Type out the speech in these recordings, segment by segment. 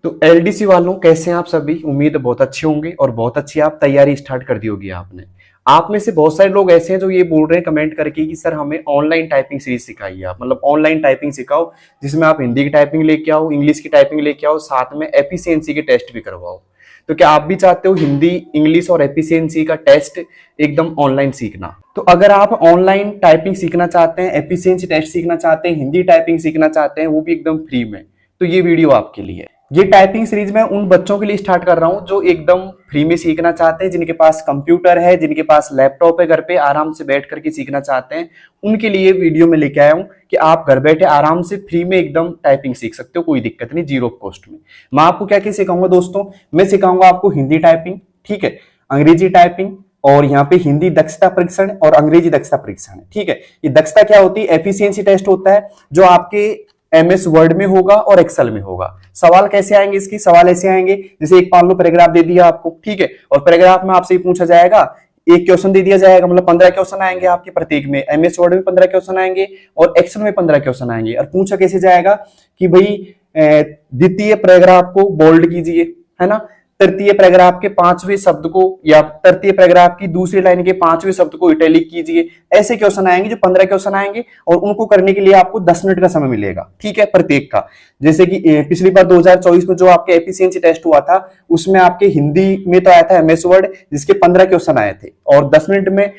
तो एलडीसी वालों कैसे हैं आप सभी। उम्मीद है बहुत अच्छे होंगे और बहुत अच्छी आप तैयारी स्टार्ट कर दी होगी आपने। आप में से बहुत सारे लोग ऐसे हैं जो ये बोल रहे हैं कमेंट करके कि सर हमें ऑनलाइन टाइपिंग सीरीज सिखाइए आप, मतलब ऑनलाइन टाइपिंग सिखाओ जिसमें आप हिंदी की टाइपिंग लेके आओ, इंग्लिश की टाइपिंग लेके आओ, साथ में एफिशिएंसी के टेस्ट भी करवाओ। तो क्या आप भी चाहते हो हिंदी, इंग्लिश और एफिशिएंसी का टेस्ट एकदम ऑनलाइन सीखना? तो अगर आप ऑनलाइन टाइपिंग सीखना चाहते हैं, एफिशिएंसी टेस्ट सीखना चाहते हैं, हिंदी टाइपिंग सीखना चाहते हैं, वो भी एकदम फ्री में, तो ये वीडियो आपके लिए है। ये टाइपिंग सीरीज मैं उन बच्चों के लिए स्टार्ट कर रहा हूं जो एकदम फ्री में सीखना चाहते हैं, जिनके पास कंप्यूटर है, जिनके पास लैपटॉप है, घर पे आराम से बैठ करके सीखना चाहते हैं। उनके लिए वीडियो में लेके आया हूं कि आप घर बैठे आराम से फ्री में एकदम टाइपिंग सीख सकते हो, कोई दिक्कत नहीं, जीरो कॉस्ट में। मैं आपको क्या क्या सिखाऊंगा दोस्तों? मैं सिखाऊंगा आपको हिंदी टाइपिंग, ठीक है, अंग्रेजी टाइपिंग, और यहाँ पे हिंदी दक्षता परीक्षण और अंग्रेजी दक्षता परीक्षण, ठीक है। ये दक्षता क्या होती है? एफिशिएंसी टेस्ट होता है जो आपके एमएस वर्ड में होगा और एक्सेल में होगा। सवाल कैसे आएंगे इसकी? सवाल ऐसे आएंगे जैसे एक मान लो पैराग्राफ दे दिया आपको, ठीक है, और पैराग्राफ में आपसे पूछा जाएगा, एक क्वेश्चन दे दिया जाएगा, मतलब 15 क्वेश्चन आएंगे आपके प्रत्येक में। एमएस वर्ड में 15 क्वेश्चन आएंगे और एक्सेल में 15 क्वेश्चन आएंगे। और पूछा कैसे जाएगा कि भाई द्वितीय पैराग्राफ को बोल्ड कीजिए, है ना, तृतीय पैराग्राफ के 5वें शब्द को या तृतीय पैराग्राफ की दूसरी लाइन के 5वें शब्द को इटैलिक कीजिए। ऐसे क्वेश्चन आएंगे जो 15 क्वेश्चन आएंगे और उनको करने के लिए आपको 10 मिनट का समय मिलेगा, ठीक है, प्रत्येक का। जैसे कि पिछली बार 2024 में जो आपके एफिशिएंसी टेस्ट हुआ था उसमें आपके हिंदी में तो आया था एमएस वर्ड जिसके 15 क्वेश्चन आए थे और 10 मिनट में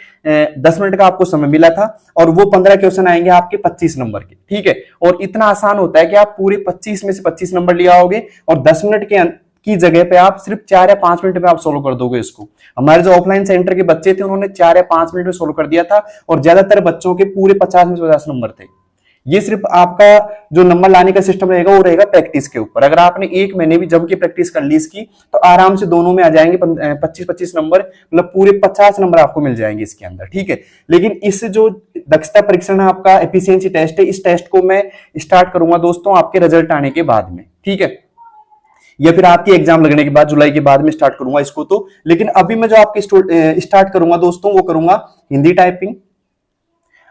10 मिनट का आपको समय मिला था और वो 15 क्वेश्चन आएंगे आपके 25 नंबर के, ठीक है। और इतना आसान होता है कि आप पूरे 25 में से 25 नंबर ले आओगे और 10 मिनट के की जगह पे आप सिर्फ 4 या 5 मिनट में आप सोल्व कर दोगे इसको। हमारे जो ऑफलाइन सेंटर के बच्चे थे उन्होंने 4 या 5 मिनट में सोल्व कर दिया था और ज्यादातर बच्चों के पूरे 50 में से 50 नंबर थे। ये सिर्फ आपका जो नंबर लाने का सिस्टम रहेगा वो रहेगा प्रैक्टिस के ऊपर। अगर आपने 1 महीने भी जम के प्रैक्टिस कर ली इसकी तो आराम से दोनों में आ जाएंगे 25-25 नंबर, मतलब पूरे 50 नंबर आपको मिल जाएंगे इसके अंदर, ठीक है। लेकिन इस जो दक्षता परीक्षण है आपका एफिशिएंसी टेस्ट है, इस टेस्ट को मैं स्टार्ट करूंगा दोस्तों आपके रिजल्ट आने के बाद में, ठीक है, या फिर आपके एग्जाम लगने के बाद जुलाई के बाद में स्टार्ट करूंगा इसको। तो लेकिन अभी मैं जो आपके स्टार्ट करूंगा दोस्तों वो करूंगा हिंदी टाइपिंग।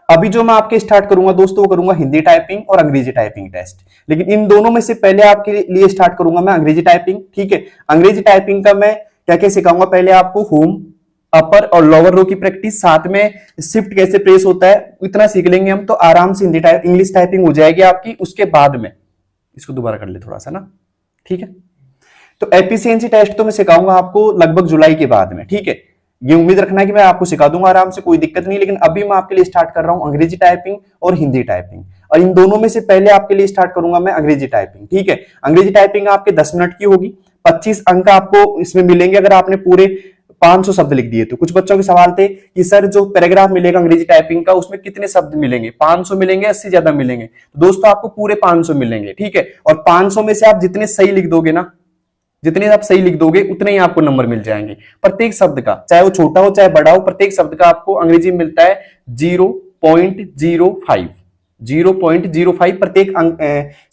अभी जो मैं आपके स्टार्ट करूंगा दोस्तों वो करूंगा हिंदी टाइपिंग और अंग्रेजी टाइपिंग टेस्ट। लेकिन इन दोनों में से पहले आपके लिए स्टार्ट करूंगा मैं अंग्रेजी टाइपिंग, ठीक है। अंग्रेजी टाइपिंग का मैं क्या क्या सिखाऊंगा? पहले आपको होम, अपर और लोअर रो की प्रैक्टिस, साथ में शिफ्ट कैसे प्रेस होता है, इतना सीख लेंगे हम तो आराम से इंग्लिश टाइपिंग हो जाएगी आपकी। उसके बाद में इसको दोबारा कर ले थोड़ा सा ना, ठीक है। तो एफिशिएंसी टेस्ट तो मैं सिखाऊंगा आपको लगभग जुलाई के बाद में, ठीक है। ये उम्मीद रखना है कि मैं आपको सिखा दूंगा आराम से, कोई दिक्कत नहीं। लेकिन अभी मैं आपके लिए स्टार्ट कर रहा हूं अंग्रेजी टाइपिंग और हिंदी टाइपिंग, और इन दोनों में से पहले आपके लिए स्टार्ट करूंगा मैं अंग्रेजी टाइपिंग, ठीक है। अंग्रेजी टाइपिंग आपके 10 मिनट की होगी, 25 अंक आपको इसमें मिलेंगे अगर आपने पूरे 500 शब्द लिख दिए तो। कुछ बच्चों के सवाल थे कि सर जो पैराग्राफ मिलेगा अंग्रेजी टाइपिंग का उसमें कितने शब्द मिलेंगे? 500 मिलेंगे, 80 ज्यादा मिलेंगे? तो दोस्तों आपको पूरे 500 मिलेंगे, ठीक है। और 500 में से आप जितने सही लिख दोगे ना, जितने आप सही लिख दोगे उतने ही आपको नंबर मिल जाएंगे प्रत्येक शब्द का, चाहे वो छोटा हो चाहे बड़ा हो। प्रत्येक शब्द का आपको अंग्रेजी में मिलता है 0.05 0.05 प्रत्येक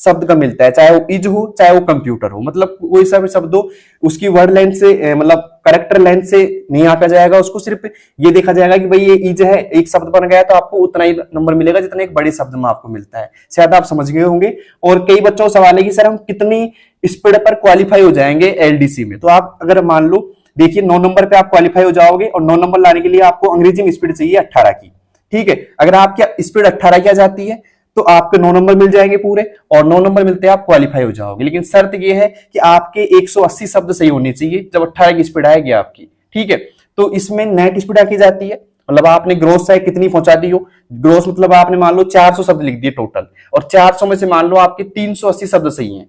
शब्द का मिलता है, चाहे वो इज हो चाहे वो कंप्यूटर हो, मतलब कोई सा भी शब्द हो उसकी वर्ड लेंथ से मतलब करेक्टर लेंथ से नहीं आका जाएगा, उसको सिर्फ ये देखा जाएगा कि भाई ये इज है, एक शब्द बन गया तो आपको उतना ही नंबर मिलेगा जितना एक बड़े शब्द में आपको मिलता है। शायद आप समझ गए होंगे। और कई बच्चों का सवाल है कि सर हम कितनी स्पीड पर क्वालिफाई हो जाएंगे एलडीसी में? तो आप अगर मान लो देखिए 9 नंबर पे आप क्वालिफाई हो जाओगे और 9 नंबर लाने के लिए आपको अंग्रेजी में स्पीड चाहिए 18 की, ठीक है। अगर आपकी स्पीड 18 की आ जाती है तो आपके 9 नंबर मिल जाएंगे पूरे, और 9 नंबर मिलते हैं आप क्वालिफाई हो जाओगे। लेकिन शर्त यह है कि आपके 180 शब्द सही होने चाहिए जब 18 की स्पीड आएगी आपकी, ठीक है। तो इसमें नेट स्पीड आकी जाती है, मतलब आपने ग्रोस चाहे कितनी पहुंचा दी हो। ग्रोस मतलब आपने मान लो 400 शब्द लिख दिए टोटल, और 400 में से मान लो आपके 380 शब्द सही हैं,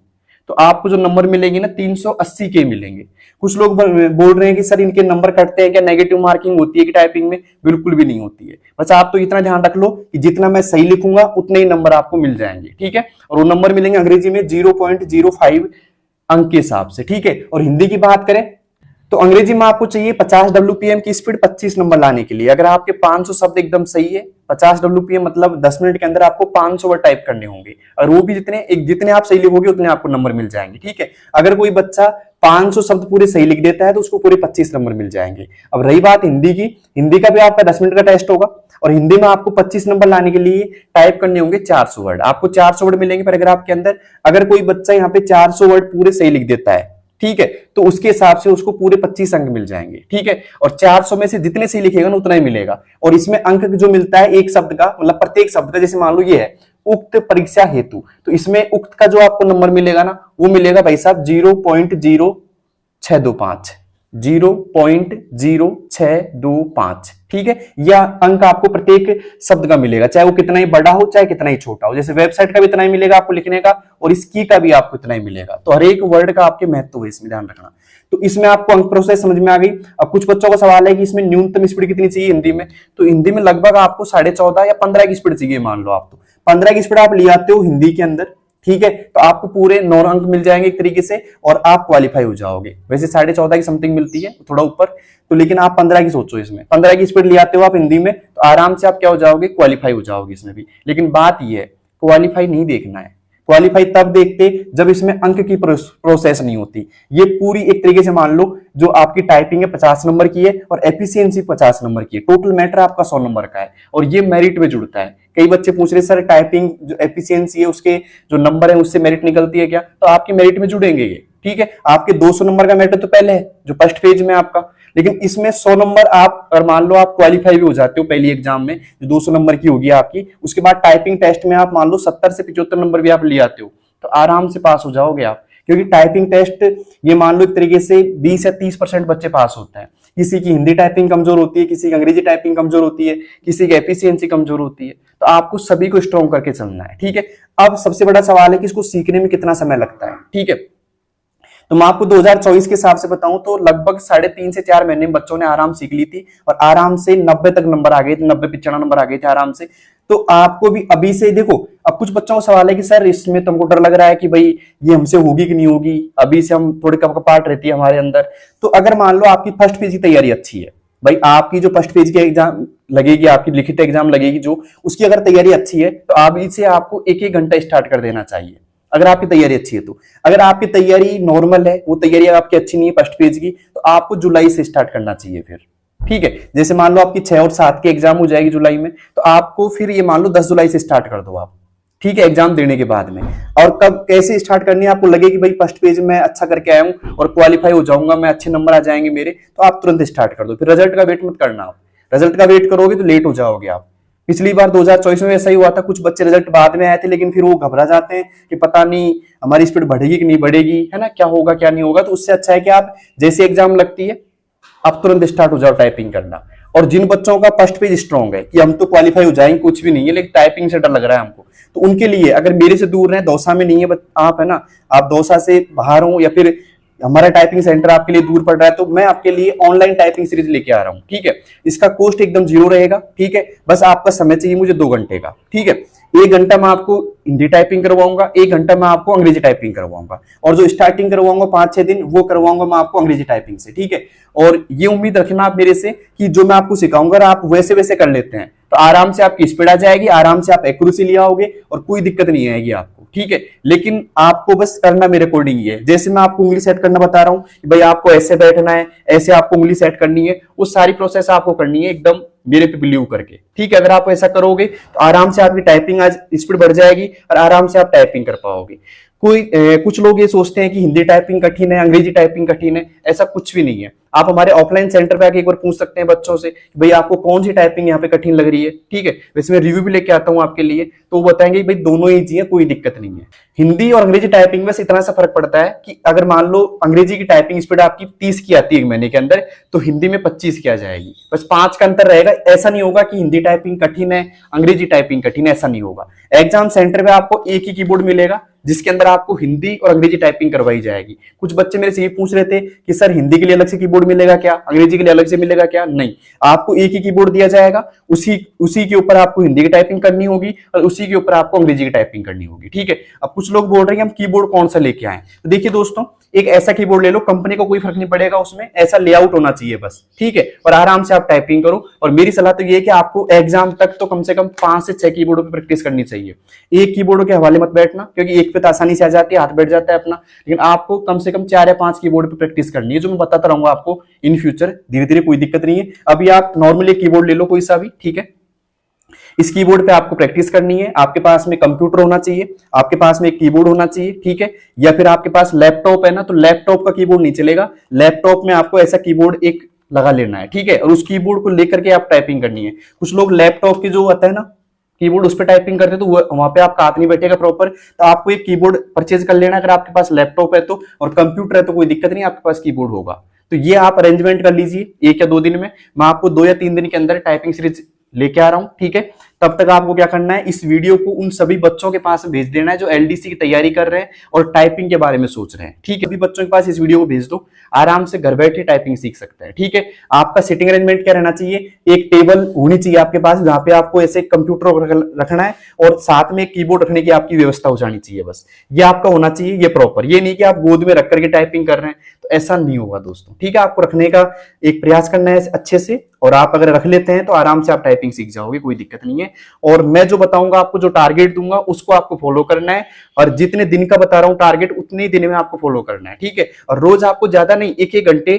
तो आपको जो नंबर मिलेंगे ना 380 के मिलेंगे। कुछ लोग बोल रहे हैं कि सर इनके नंबर कटते हैं क्या, नेगेटिव मार्किंग होती है कि टाइपिंग में? बिल्कुल भी नहीं होती है। बस आप तो इतना ध्यान रख लो कि जितना मैं सही लिखूंगा उतने ही नंबर आपको मिल जाएंगे, ठीक है। और वो नंबर मिलेंगे अंग्रेजी में 0.05 अंक के हिसाब से, ठीक है। और हिंदी की बात करें तो अंग्रेजी में आपको चाहिए 50 WPM की स्पीड 25 नंबर लाने के लिए। अगर आपके 500 शब्द एकदम सही है, 50 WPM मतलब 10 मिनट के अंदर आपको 500 वर्ड टाइप करने होंगे, और वो भी जितने आप सही लिखोगे उतने आपको नंबर मिल जाएंगे। ठीक है, अगर कोई बच्चा 500 शब्द पूरे सही लिख देता है तो उसको पूरे 25 नंबर मिल जाएंगे। अब रही बात हिंदी की, हिंदी का भी आपका 10 मिनट का टेस्ट होगा, और हिंदी में आपको 25 नंबर लाने के लिए टाइप करने होंगे 400 वर्ड। आपको 400 वर्ड मिलेंगे, पर अगर आपके अंदर अगर कोई बच्चा यहाँ पे 400 वर्ड पूरे सही लिख देता है, ठीक है, तो उसके हिसाब से उसको पूरे 25 अंक मिल जाएंगे। ठीक है, और 400 में से जितने सही लिखेगा ना उतना ही मिलेगा। और इसमें अंक जो मिलता है एक शब्द का, मतलब प्रत्येक शब्द का, जैसे मान लो ये है उक्त परीक्षा हेतु, तो इसमें उक्त का जो आपको नंबर मिलेगा ना, वो मिलेगा भाई साहब 0.0625, 0.0625। ठीक है, यह अंक आपको प्रत्येक शब्द का मिलेगा, चाहे वो कितना ही बड़ा हो चाहे कितना ही छोटा हो। जैसे वेबसाइट का भी इतना ही मिलेगा आपको लिखने का, और इसकी का भी आपको इतना ही मिलेगा। तो हर एक वर्ड का आपके महत्व है, इसमें ध्यान रखना। तो इसमें आपको अंक प्रोसेस समझ में आ गई। अब कुछ बच्चों का सवाल है कि इसमें न्यूनतम स्पीड कितनी चाहिए हिंदी में, तो हिंदी में लगभग आपको 14.5 या 15 की स्पीड चाहिए। मान लो आप तो 15 की स्पीड आप ले आते हो हिंदी के अंदर, ठीक है, तो आपको पूरे 9 अंक मिल जाएंगे एक तरीके से, और आप क्वालिफाई हो जाओगे। वैसे 14.5 की समथिंग मिलती है, थोड़ा ऊपर, तो लेकिन आप 15 की सोचो, इसमें 15 की स्पीड ले आते हो आप हिंदी में, तो आराम से आप क्या हो जाओगे, क्वालिफाई हो जाओगे इसमें भी। लेकिन बात यह है, क्वालिफाई नहीं देखना है, क्वालिफाई तब देखते जब इसमें अंक की प्रोसेस नहीं होती। ये पूरी एक तरीके से मान लो जो आपकी टाइपिंग है 50 नंबर की है, और एफिशिएंसी 50 नंबर की है, टोटल मैटर आपका 100 नंबर का है, और ये मेरिट में जुड़ता है। कई बच्चे पूछ रहे सर टाइपिंग जो एफिशिएंसी है उसके जो नंबर है उससे मेरिट निकलती है क्या, तो आपके मेरिट में जुड़ेंगे ये। ठीक है, आपके 200 नंबर का मैटर तो पहले है जो फर्स्ट पेज में आपका, लेकिन इसमें 100 नंबर आप, और मान लो आप क्वालिफाई भी हो जाते हो पहली एग्जाम में जो 200 नंबर की होगी आपकी, उसके बाद टाइपिंग टेस्ट में आप मान लो 70 से 75 नंबर भी आप ले आते हो, तो आराम से पास हो जाओगे आप। क्योंकि टाइपिंग टेस्ट ये मान लो एक तरीके से 20 या 30% बच्चे पास होते हैं। किसी की हिंदी टाइपिंग कमजोर होती है, किसी की अंग्रेजी टाइपिंग कमजोर होती है, किसी की एफिशिएंसी कमजोर होती है, तो आपको सभी को स्ट्रॉन्ग करके चलना है। ठीक है, अब सबसे बड़ा सवाल है कि इसको सीखने में कितना समय लगता है। ठीक है, तो मैं आपको 2024 के हिसाब से बताऊं तो लगभग 3.5 से 4 महीने में बच्चों ने आराम सीख ली थी, और आराम से 90 तक नंबर आ गए थे, 90-95 नंबर आ गए थे आराम से। तो आपको भी अभी से देखो, अब कुछ बच्चों का सवाल है कि सर इसमें तुमको डर लग रहा है कि भाई ये हमसे होगी कि नहीं होगी, अभी से हम थोड़ी कपकपाहट रहती है हमारे अंदर। तो अगर मान लो आपकी फर्स्ट पेज की तैयारी अच्छी है, भाई आपकी जो फर्स्ट पेज की एग्जाम लगेगी, आपकी लिखित एग्जाम लगेगी जो, उसकी अगर तैयारी अच्छी है तो अभी से आपको 1-1 घंटा स्टार्ट कर देना चाहिए, अगर आपकी तैयारी अच्छी है तो। अगर आपकी तैयारी नॉर्मल है, वो तैयारी आपकी अच्छी नहीं है फर्स्ट पेज की, तो आपको जुलाई से स्टार्ट करना चाहिए फिर। ठीक है, जैसे मान लो आपकी 6 और 7 की एग्जाम हो जाएगी जुलाई में, तो आपको फिर ये मान लो 10 जुलाई से स्टार्ट कर दो आप। ठीक है, एग्जाम देने के बाद में। और कब कैसे स्टार्ट करनी है, आपको लगे कि भाई फर्स्ट पेज में अच्छा करके आया हूं और क्वालिफाई हो जाऊंगा मैं, अच्छे नंबर आ जाएंगे मेरे, तो आप तुरंत स्टार्ट कर दो। फिर रिजल्ट का वेट मत करना, रिजल्ट का वेट करोगे तो लेट हो जाओगे आप। पिछली बार 2024 में ऐसा ही हुआ था, कुछ बच्चे रिजल्ट बाद में आए थे, लेकिन फिर वो घबरा जाते हैं कि पता नहीं हमारी स्पीड बढ़ेगी कि नहीं बढ़ेगी, है ना, क्या होगा क्या नहीं होगा। तो उससे अच्छा है कि आप जैसे एग्जाम लगती है आप तुरंत स्टार्ट हो जाओ टाइपिंग करना। और जिन बच्चों का फर्स्ट पेज स्ट्रॉन्ग है कि हम तो क्वालिफाई हो जाएंगे, कुछ भी नहीं है, लेकिन टाइपिंग से डर लग रहा है हमको, तो उनके लिए अगर मेरे से दूर रहे, दौसा में नहीं है आप, है ना, आप दौसा से बाहर हो, या फिर हमारा टाइपिंग सेंटर आपके लिए दूर पड़ रहा है, तो मैं आपके लिए ऑनलाइन टाइपिंग सीरीज लेके आ रहा हूं। ठीक है, इसका कॉस्ट एकदम 0 रहेगा। ठीक है, बस आपका समय चाहिए मुझे 2 घंटे का। ठीक है, 1 घंटा मैं आपको हिंदी टाइपिंग करवाऊंगा, 1 घंटा मैं आपको अंग्रेजी टाइपिंग करवाऊंगा, और जो स्टार्टिंग करवाऊंगा 5-6 दिन वो करवाऊंगा मैं आपको अंग्रेजी टाइपिंग से। ठीक है, और ये उम्मीद रखना आप मेरे से कि जो मैं आपको सिखाऊंगा आप वैसे वैसे कर लेते हैं, तो आराम से आपकी स्पीड आ जाएगी, आराम से आप एक्यूरेसी ले आओगे, और कोई दिक्कत नहीं आएगी आपको। ठीक है, लेकिन आपको बस करना मेरे अकॉर्डिंग ही है। जैसे मैं आपको उंगली सेट करना बता रहा हूं कि भाई आपको ऐसे बैठना है, ऐसे आपको उंगली सेट करनी है, वो सारी प्रोसेस आपको करनी है एकदम मेरे पे बिलीव करके। ठीक है, अगर आप ऐसा करोगे तो आराम से आपकी टाइपिंग आज स्पीड बढ़ जाएगी, और आराम से आप टाइपिंग कर पाओगे। कुछ लोग ये सोचते हैं कि हिंदी टाइपिंग कठिन है, अंग्रेजी टाइपिंग कठिन है, ऐसा कुछ भी नहीं है। आप हमारे ऑफलाइन सेंटर पे आके एक बार पूछ सकते हैं बच्चों से कि भाई आपको कौन सी टाइपिंग यहाँ पे कठिन लग रही है। ठीक है, वैसे मैं रिव्यू भी लेके आता हूँ आपके लिए, तो वो बताएंगे कि भाई दोनों ही चीजें, कोई दिक्कत नहीं है। हिंदी और अंग्रेजी टाइपिंग में इतना सा फर्क पड़ता है कि अगर मान लो अंग्रेजी की टाइपिंग स्पीड आपकी 30 की आती है 1 महीने के अंदर, तो हिंदी में 25 की आ जाएगी, बस 5 का अंतर रहेगा। ऐसा नहीं होगा कि हिंदी टाइपिंग कठिन है अंग्रेजी टाइपिंग कठिन है, ऐसा नहीं होगा। एग्जाम सेंटर पे आपको एक ही कीबोर्ड मिलेगा जिसके अंदर आपको हिंदी और अंग्रेजी टाइपिंग करवाई जाएगी। कुछ बच्चे मेरे से ये पूछ रहे थे कि सर हिंदी के लिए अलग से कीबोर्ड मिलेगा क्या, अंग्रेजी के लिए अलग से मिलेगा क्या? नहीं, आपको एक ही कीबोर्ड दिया जाएगा, उसी के ऊपर आपको हिंदी की टाइपिंग करनी होगी और उसी के ऊपर आपको अंग्रेजी की टाइपिंग करनी होगी। ठीक है, अब कुछ लोग बोल रहे हैं हम कीबोर्ड कौन सा लेके आए, तो देखिए दोस्तों, एक ऐसा कीबोर्ड ले लो, कंपनी को कोई फर्क नहीं पड़ेगा, उसमें ऐसा लेआउट होना चाहिए बस, ठीक है, और आराम से आप टाइपिंग करो। और मेरी सलाह तो ये है कि आपको एग्जाम तक तो कम से कम 5 से 6 कीबोर्डों पे प्रैक्टिस करनी चाहिए। एक कीबोर्ड के हवाले मत बैठना, क्योंकि एक पे तो आसानी से आ जाती है, हाथ बैठ जाता है अपना, लेकिन आपको कम से कम 4 या 5 कीबोर्ड पे प्रैक्टिस करनी है, जो मैं बताता रहूंगा आपको इन फ्यूचर धीरे धीरे, कोई दिक्कत नहीं है। अभी आप नॉर्मली कीबोर्ड ले लो कोई सा भी, ठीक है, इस कीबोर्ड पे आपको प्रैक्टिस करनी है। आपके पास में कंप्यूटर होना चाहिए, आपके पास में एक कीबोर्ड होना चाहिए, ठीक है, या फिर आपके पास लैपटॉप है ना, तो लैपटॉप का कीबोर्ड नहीं चलेगा, लैपटॉप में आपको ऐसा कीबोर्ड एक लगा लेना है, ठीक है, और उस कीबोर्ड को लेकर के आप टाइपिंग करनी है। कुछ लोग लैपटॉप की जो आता है ना कीबोर्ड, उस पर टाइपिंग करते हैं, तो वहां पे आपका हाथ नहीं बैठेगा प्रॉपर, तो आपको एक कीबोर्ड परचेज कर लेना अगर आपके पास लैपटॉप है तो, और कंप्यूटर है तो कोई दिक्कत नहीं, आपके पास कीबोर्ड होगा। तो ये आप अरेंजमेंट कर लीजिए 1 या 2 दिन में, मैं आपको 2 या 3 दिन के अंदर टाइपिंग सीरीज लेके आ रहा हूं, ठीक है। तब तक आपको क्या करना है, इस वीडियो को उन सभी बच्चों के पास भेज देना है जो एलडीसी की तैयारी कर रहे हैं और टाइपिंग के बारे में सोच रहे हैं, ठीक है। सभी बच्चों के पास इस वीडियो को भेज दो, आराम से घर बैठे टाइपिंग सीख सकते हैं, ठीक है। आपका सिटिंग अरेंजमेंट क्या रहना चाहिए, एक टेबल होनी चाहिए आपके पास, जहां पे आपको ऐसे कंप्यूटर रखना है और साथ में कीबोर्ड रखने की आपकी व्यवस्था हो जानी चाहिए, बस ये आपका होना चाहिए, ये प्रॉपर, ये नहीं कि आप गोद में रख करके टाइपिंग कर रहे हैं, तो ऐसा नहीं होगा दोस्तों, ठीक है। आपको रखने का एक प्रयास करना है अच्छे से, और आप अगर रख लेते हैं तो आराम से आप टाइपिंग सीख जाओगे, कोई दिक्कत नहीं है। और मैं जो बताऊंगा आपको, जो टारगेट दूंगा उसको आपको फॉलो करना है, और जितने दिन का बता रहा हूं टारगेट, उतने ही दिन में आपको फॉलो करना है, ठीक है। और रोज आपको ज्यादा नहीं, 1-1 घंटे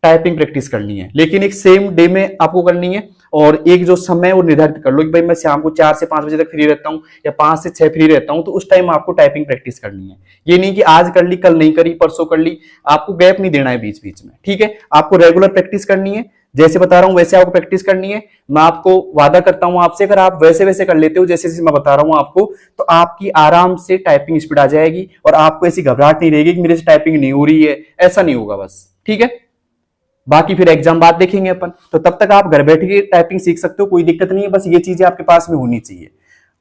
टाइपिंग प्रैक्टिस करनी है, लेकिन एक सेम डे में आपको करनी है। और एक जो समय वो निर्धारित कर लो कि भाई मैं शाम को 4 से 5 बजे तक फ्री रहता हूं या 5 से 6 फ्री रहता हूं, तो उस टाइम आपको टाइपिंग प्रैक्टिस करनी है। ये नहीं कि आज कर ली, कल नहीं करी, परसों कर ली, आपको गैप नहीं देना है बीच बीच में, ठीक है। आपको रेगुलर प्रैक्टिस करनी है, जैसे बता रहा हूं वैसे आपको प्रैक्टिस करनी है। मैं आपको वादा करता हूं आपसे, अगर आप वैसे वैसे कर लेते हो जैसे जैसे मैं बता रहा हूं आपको, तो आपकी आराम से टाइपिंग स्पीड आ जाएगी, और आपको ऐसी घबराहट नहीं रहेगी कि मेरे से टाइपिंग नहीं हो रही है, ऐसा नहीं होगा बस, ठीक है। बाकी फिर एग्जाम बाद देखेंगे अपन, तो तब तक आप घर बैठ के टाइपिंग सीख सकते हो, कोई दिक्कत नहीं है, बस ये चीजें आपके पास में होनी चाहिए।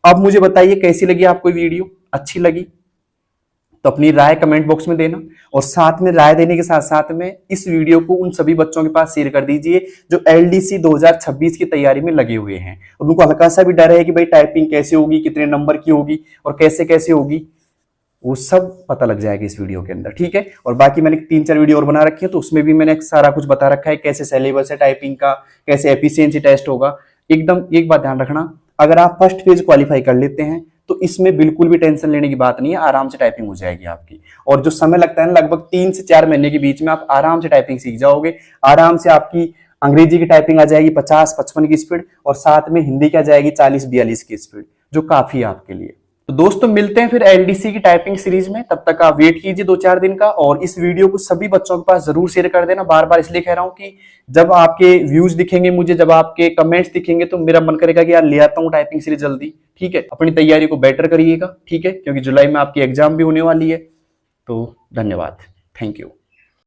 अब मुझे बताइए कैसी लगी आपको वीडियो, अच्छी लगी तो अपनी राय कमेंट बॉक्स में देना, और साथ में राय देने के साथ साथ में इस वीडियो को उन सभी बच्चों के पास शेयर कर दीजिए जो एलडीसी 2026 की तैयारी में लगे हुए हैं, और उनको हल्का सा भी डर है कि भाई टाइपिंग कैसे होगी, कितने नंबर की होगी और कैसे कैसे होगी, वो सब पता लग जाएगा इस वीडियो के अंदर, ठीक है। और बाकी मैंने 3-4 वीडियो और बना रखी है, तो उसमें भी मैंने सारा कुछ बता रखा है, कैसे सिलेबस है टाइपिंग का, कैसे एफिशिएंसी टेस्ट होगा। एकदम एक बात ध्यान रखना, अगर आप फर्स्ट फेज क्वालिफाई कर लेते हैं तो इसमें बिल्कुल भी टेंशन लेने की बात नहीं है, आराम से टाइपिंग हो जाएगी आपकी। और जो समय लगता है ना, लगभग 3 से 4 महीने के बीच में आप आराम से टाइपिंग सीख जाओगे, आराम से आपकी अंग्रेजी की टाइपिंग आ जाएगी 50-55 की स्पीड, और साथ में हिंदी की आ जाएगी 40-42 की स्पीड, जो काफी है आपके लिए। तो दोस्तों मिलते हैं फिर एलडीसी की टाइपिंग सीरीज में, तब तक आप वेट कीजिए 2-4 दिन का, और इस वीडियो को सभी बच्चों के पास जरूर शेयर कर देना। बार बार इसलिए कह रहा हूं कि जब आपके व्यूज दिखेंगे मुझे, जब आपके कमेंट्स दिखेंगे, तो मेरा मन करेगा कि यार ले आता हूं टाइपिंग सीरीज जल्दी, ठीक है। अपनी तैयारी को बेटर करिएगा, ठीक है, क्योंकि जुलाई में आपकी एग्जाम भी होने वाली है। तो धन्यवाद, थैंक यू।